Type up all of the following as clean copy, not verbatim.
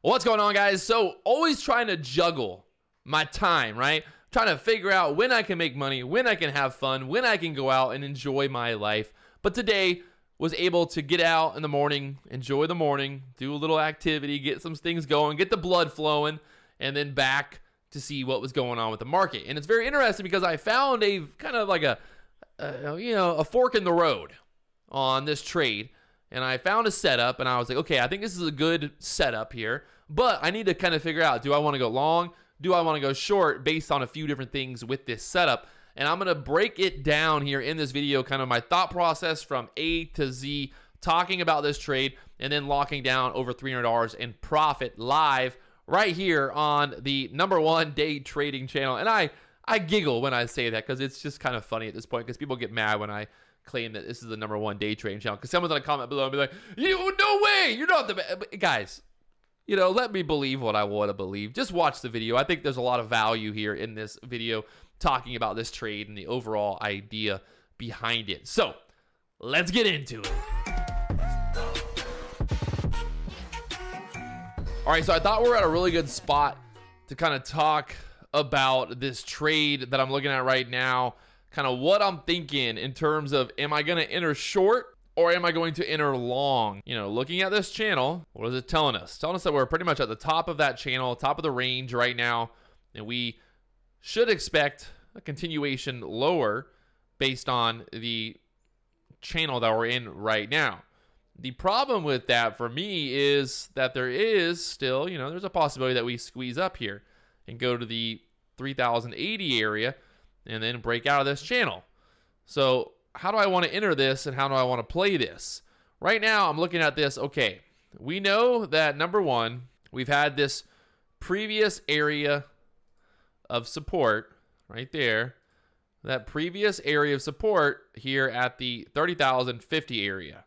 What's going on, guys? So always trying to juggle my time, right? Trying to figure out when I can make money, when I can have fun, when I can go out and enjoy my life. But today was able to get out in the morning, enjoy the morning, do a little activity, get some things going, get the blood flowing, and then back to see what was going on with the market. And it's very interesting because I found a kind of like a fork in the road on this trade. And I found a setup and I was like, okay, I think this is a good setup here, but I need to kind of figure out, do I want to go long? Do I want to go short based on a few different things with this setup? And I'm going to break it down here in this video, kind of my thought process from A to Z, talking about this trade and then locking down over $300 in profit live right here on the #1 day trading channel. And I giggle when I say that because it's just kind of funny at this point because people get mad when I claim that this is the #1 day trading channel because someone's gonna comment below and be like, no way, you're not the best. Guys, let me believe what I want to believe. Just watch the video. I think there's a lot of value here in this video talking about this trade and the overall idea behind it. So let's get into it. All right, so I thought we were at a really good spot to kind of talk about this trade that I'm looking at right now, kind of what I'm thinking in terms of, am I going to enter short or am I going to enter long? Looking at this channel, what is it telling us? It's telling us that we're pretty much at the top of that channel, top of the range right now, and we should expect a continuation lower based on the channel that we're in right now. The problem with that for me is that there is still, there's a possibility that we squeeze up here and go to the 3080 area and then break out of this channel. So how do I want to enter this and how do I want to play this? Right now, I'm looking at this. Okay, we know that #1, we've had this previous area of support right there. That previous area of support here at the 30,050 area.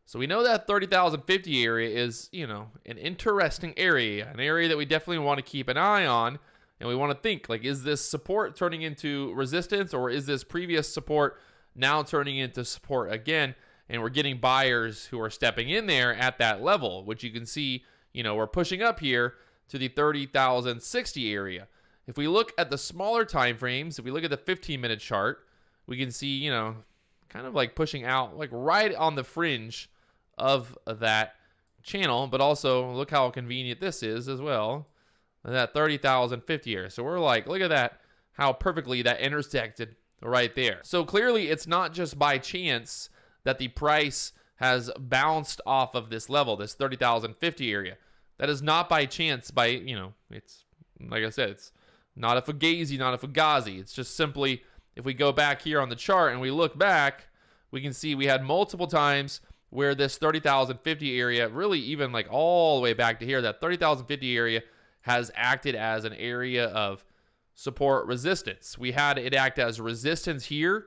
So we know that 30,050 area is, an interesting area, an area that we definitely want to keep an eye on. And we want to think, like, is this support turning into resistance or is this previous support now turning into support again? And we're getting buyers who are stepping in there at that level, which you can see, we're pushing up here to the 30,060 area. If we look at the smaller time frames, if we look at the 15-minute chart, we can see, kind of like pushing out like right on the fringe of that channel, but also look how convenient this is as well, that 30,050 area. So we're like, look at that, how perfectly that intersected right there. So clearly it's not just by chance that the price has bounced off of this level, this 30,050 area. That is not by chance it's like I said, it's not a fugazi, not a fugazi. It's just simply, if we go back here on the chart and we look back, we can see we had multiple times where this 30,050 area, really even like all the way back to here, that 30,050 area has acted as an area of support resistance. We had it act as resistance here,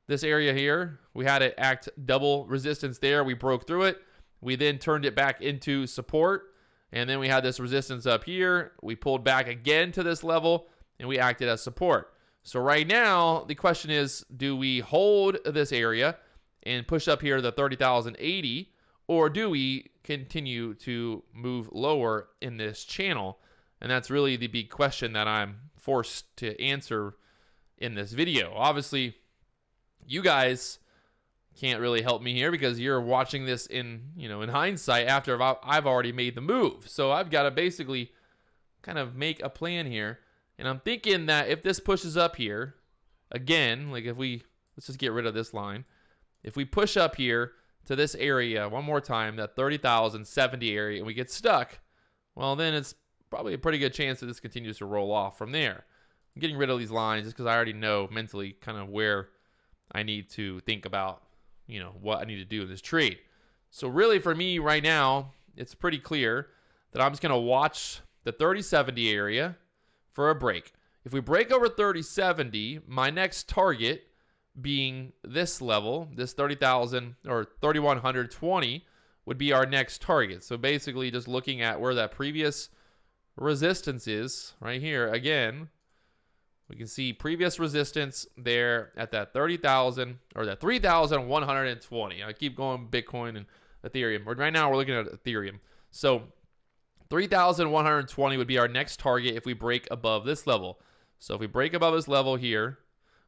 this area here. We had it act double resistance there. We broke through it. We then turned it back into support. And then we had this resistance up here. We pulled back again to this level and we acted as support. So right now, the question is, do we hold this area and push up here to the 30,080, or do we continue to move lower in this channel? And that's really the big question that I'm forced to answer in this video. Obviously, you guys can't really help me here because you're watching this in hindsight after I've already made the move. So I've got to basically kind of make a plan here. And I'm thinking that if this pushes up here, again, like let's just get rid of this line. If we push up here to this area one more time, that 30,070 area, and we get stuck, well, then it's probably a pretty good chance that this continues to roll off from there. I'm getting rid of these lines just because I already know mentally kind of where I need to think about, what I need to do in this trade. So really for me right now, it's pretty clear that I'm just going to watch the 3070 area for a break. If we break over 3070, my next target being this level, this 30,000 or 3,120 would be our next target. So basically just looking at where that previous resistance is right here. Again, we can see previous resistance there at that 30,000 or that 3,120. I keep going Bitcoin and Ethereum. Right now we're looking at Ethereum. So 3,120 would be our next target if we break above this level. So if we break above this level here,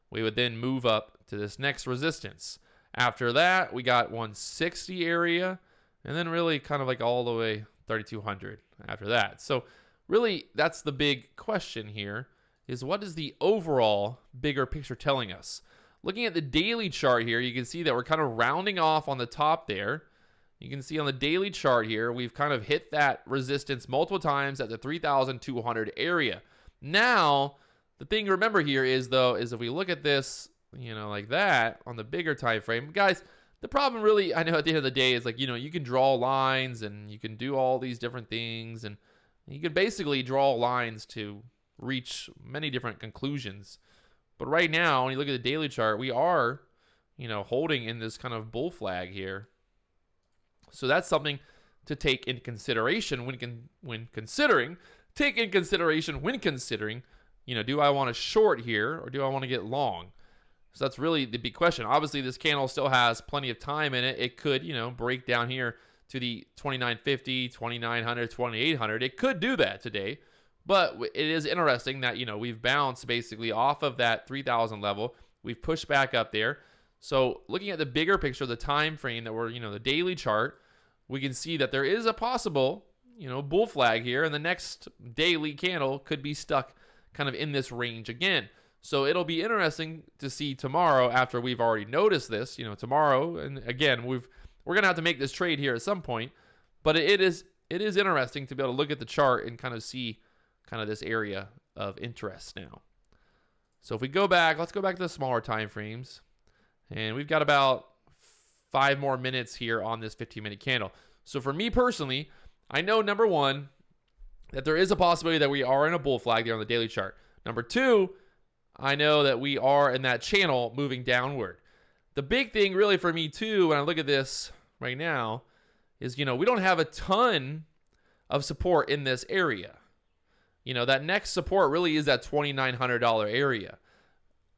we would then move up to this next resistance. After that, we got 160 area, and then really kind of like all the way 3,200 after that. So really, that's the big question here, is what is the overall bigger picture telling us? Looking at the daily chart here, you can see that we're kind of rounding off on the top there. You can see on the daily chart here, we've kind of hit that resistance multiple times at the 3,200 area. Now, the thing to remember here is, though, is if we look at this, you know, like that on the bigger time frame, guys, the problem really, I know at the end of the day, is like, you know, you can draw lines and you can do all these different things, and you can basically draw lines to reach many different conclusions. But right now, when you look at the daily chart, we are, you know, holding in this kind of bull flag here. So that's something to take into consideration when considering, you know, do I want to short here or do I want to get long? So that's really the big question. Obviously, this candle still has plenty of time in it. It could, you know, break down here to the 2,950, 2,900, 2,800. It could do that today. But it is interesting that, you know, we've bounced basically off of that 3,000 level. We've pushed back up there. So looking at the bigger picture, the time frame that we're, you know, the daily chart, we can see that there is a possible, you know, bull flag here, and the next daily candle could be stuck kind of in this range again. So it'll be interesting to see tomorrow, after we've already noticed this, you know, tomorrow, and again, we're going to have to make this trade here at some point, but it is interesting to be able to look at the chart and kind of see kind of this area of interest now. So if we go back, let's go back to the smaller time frames, and we've got about 5 more minutes here on this 15-minute candle. So for me personally, I know, number one, that there is a possibility that we are in a bull flag there on the daily chart. Number two, I know that we are in that channel moving downward. The big thing really for me too, when I look at this right now, is, you know, we don't have a ton of support in this area. You know, that next support really is that $2,900 area.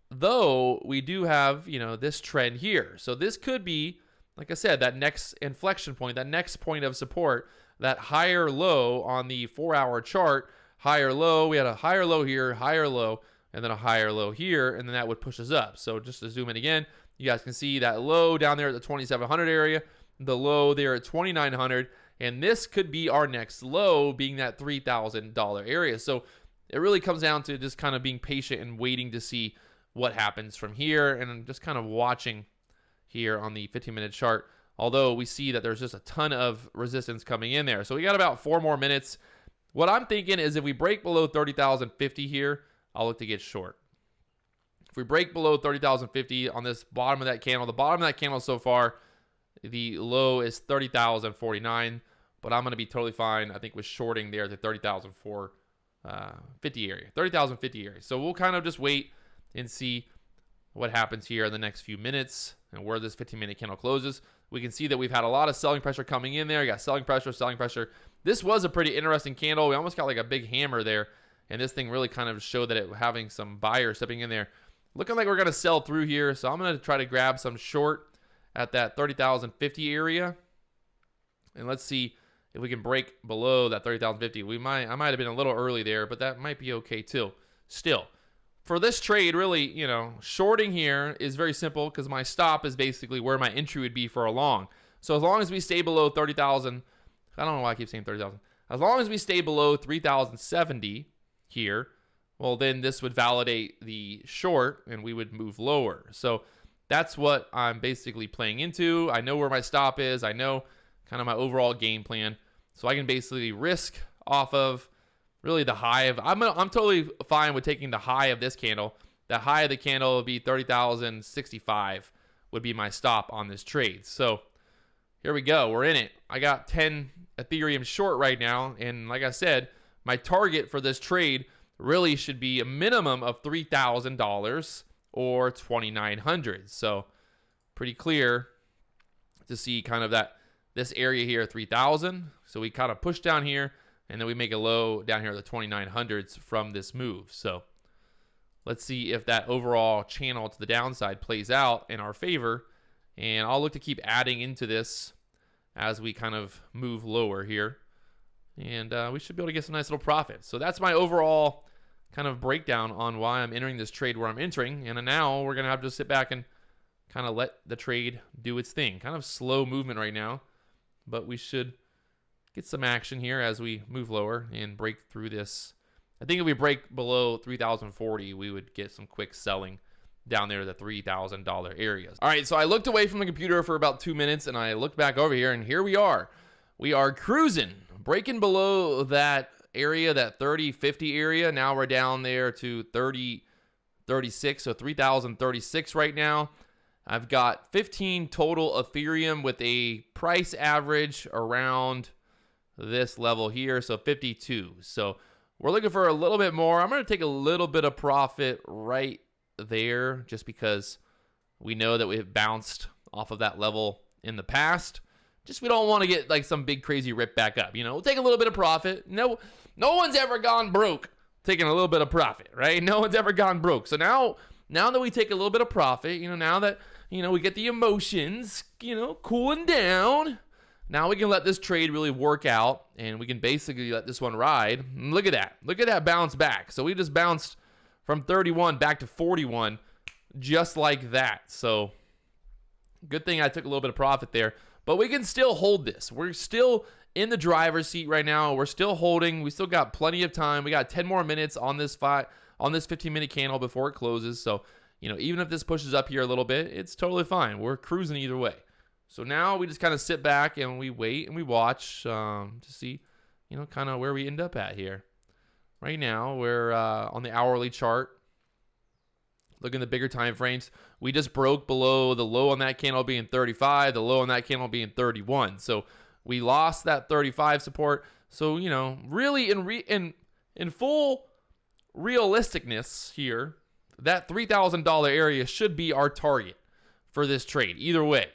Though we do have, you know, this trend here. So this could be, like I said, that next inflection point, that next point of support, that higher low on the 4-hour chart, higher low. We had a higher low here, higher low, and then a higher low here, and then that would push us up. So just to zoom in again, you guys can see that low down there at the 2,700 area, the low there at 2,900, and this could be our next low, being that $3,000 area. So it really comes down to just kind of being patient and waiting to see what happens from here, and just kind of watching here on the 15-minute chart, although we see that there's just a ton of resistance coming in there. So we got about 4 more minutes. What I'm thinking is if we break below 30,050 here, I'll look to get short. If we break below 30,050 on this bottom of that candle, the bottom of that candle so far, the low is 30,049, but I'm going to be totally fine, I think, with shorting there at the 30,450 area, 30,050 area. So we'll kind of just wait and see what happens here in the next few minutes and where this 15-minute candle closes. We can see that we've had a lot of selling pressure coming in there. You got selling pressure, selling pressure. This was a pretty interesting candle. We almost got like a big hammer there, and this thing really kind of showed that it was having some buyers stepping in there. Looking like we're going to sell through here, so I'm going to try to grab some short at that 30,050 area, and let's see if we can break below that 30,050. I might have been a little early there, but that might be okay too. Still, for this trade, really, you know, shorting here is very simple because my stop is basically where my entry would be for a long. So as long as we stay below 30,000, I don't know why I keep saying 30,000. As long as we stay below 3,070 here, well, then this would validate the short and we would move lower. So that's what I'm basically playing into. I know where my stop is. I know kind of my overall game plan. So I can basically risk off of really the high of, I'm totally fine with taking the high of this candle. The high of the candle would be 30,065 would be my stop on this trade. So here we go. We're in it. I got 10 Ethereum short right now. And like I said, my target for this trade really should be a minimum of $3,000 or 2,900. So pretty clear to see kind of that this area here, 3,000. So we kind of push down here, and then we make a low down here at the 2,900s from this move. So let's see if that overall channel to the downside plays out in our favor. And I'll look to keep adding into this as we kind of move lower here. and we should be able to get some nice little profit. So that's my overall kind of breakdown on why I'm entering this trade where I'm entering. And now we're going to have to sit back and kind of let the trade do its thing. Kind of slow movement right now, but we should get some action here as we move lower and break through this. I think if we break below 3,040, we would get some quick selling down there to the $3,000 areas. All right, so I looked away from the computer for about 2 minutes, and I looked back over here, and here we are. We are cruising, breaking below that area, that 30.50 area. Now we're down there to 30.36, so 3,036 right now. I've got 15 total Ethereum with a price average around this level here, so 52. So we're looking for a little bit more. I'm going to take a little bit of profit right there just because we know that we've bounced off of that level in the past. Just we don't want to get like some big crazy rip back up. You know, we'll take a little bit of profit. No one's ever gone broke taking a little bit of profit, right? No one's ever gone broke. So now that we take a little bit of profit, you know, now that, you know, we get the emotions, you know, cooling down, now we can let this trade really work out, and we can basically let this one ride. And look at that. Look at that bounce back. So we just bounced from 31 back to 41 just like that. So good thing I took a little bit of profit there. But we can still hold this. We're still in the driver's seat right now. We're still holding. We still got plenty of time. We got 10 more minutes on this 15-minute candle before it closes. So, you know, even if this pushes up here a little bit, it's totally fine. We're cruising either way. So now we just kind of sit back and we wait and we watch to see, you know, kind of where we end up at here. Right now, we're on the hourly chart. Look at the bigger time frames. We just broke below the low on that candle being 35, the low on that candle being 31. So we lost that 35 support. So, you know, really in full realisticness here, that $3,000 area should be our target for this trade. Either way,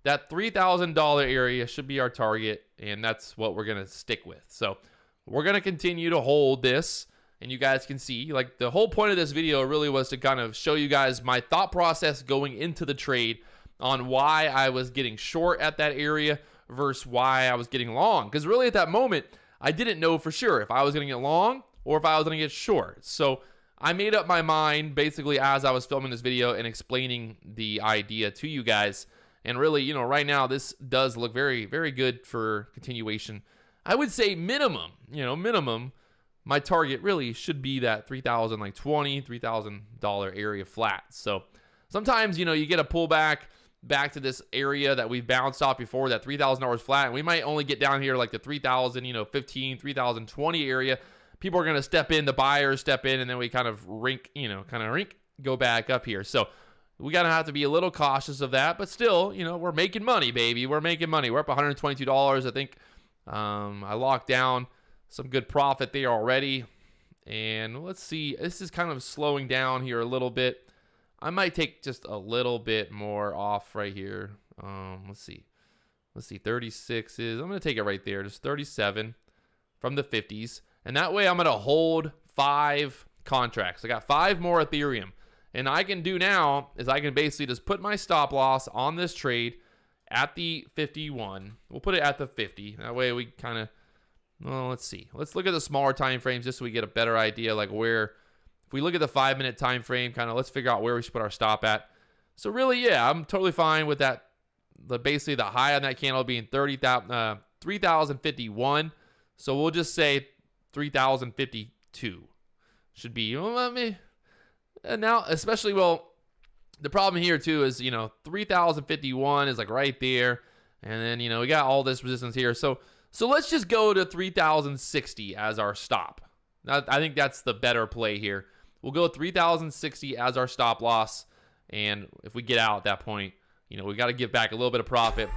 that $3,000 area should be our target, and that's what we're going to stick with. So we're going to continue to hold this, and you guys can see, like, the whole point of this video really was to kind of show you guys my thought process going into the trade on why I was getting short at that area versus why I was getting long. Because really at that moment, I didn't know for sure if I was going to get long or if I was going to get short. So I made up my mind basically as I was filming this video and explaining the idea to you guys. And really, you know, right now, this does look very, very good for continuation. I would say minimum, my target really should be that $3,020 area flat. So sometimes, you know, you get a pullback back to this area that we've bounced off before, that $3,000 flat, and we might only get down here like the 3,015, 3,020 area. People are going to step in, the buyers step in, and then we kind of go back up here. So we got to have to be a little cautious of that, but still, you know, we're making money, baby. We're making money. We're up $122. I think I locked down some good profit there already. And let's see. This is kind of slowing down here a little bit. I might take just a little bit more off right here. Let's see. 36 is, I'm going to take it right there. Just 37 from the 50s. And that way I'm going to hold 5 contracts. I got 5 more Ethereum. And I can do now is I can basically just put my stop loss on this trade at the 51. We'll put it at the 50. That way we kind of, well, let's see. Let's look at the smaller time frames just so we get a better idea, like where, if we look at the 5-minute time frame, kind of let's figure out where we should put our stop at. So really, yeah, I'm totally fine with that. Basically the high on that candle being 3,051. So we'll just say 3,052 should be, and now, especially, well, the problem here, too, is, you know, 3,051 is, like, right there. And then, you know, we got all this resistance here. So let's just go to 3,060 as our stop. I think that's the better play here. We'll go 3,060 as our stop loss. And if we get out at that point, you know, we got to give back a little bit of profit.